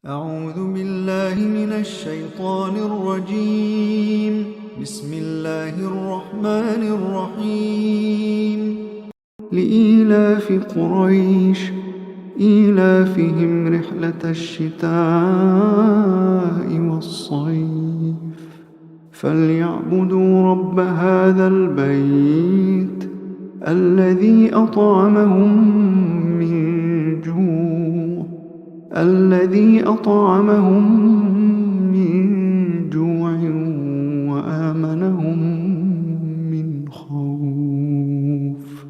أعوذ بالله من الشيطان الرجيم. بسم الله الرحمن الرحيم. لإيلاف قريش إيلافهم رحلة الشتاء والصيف فليعبدوا رب هذا البيت الذي أطعمهم من جوع وآمنهم من خوف.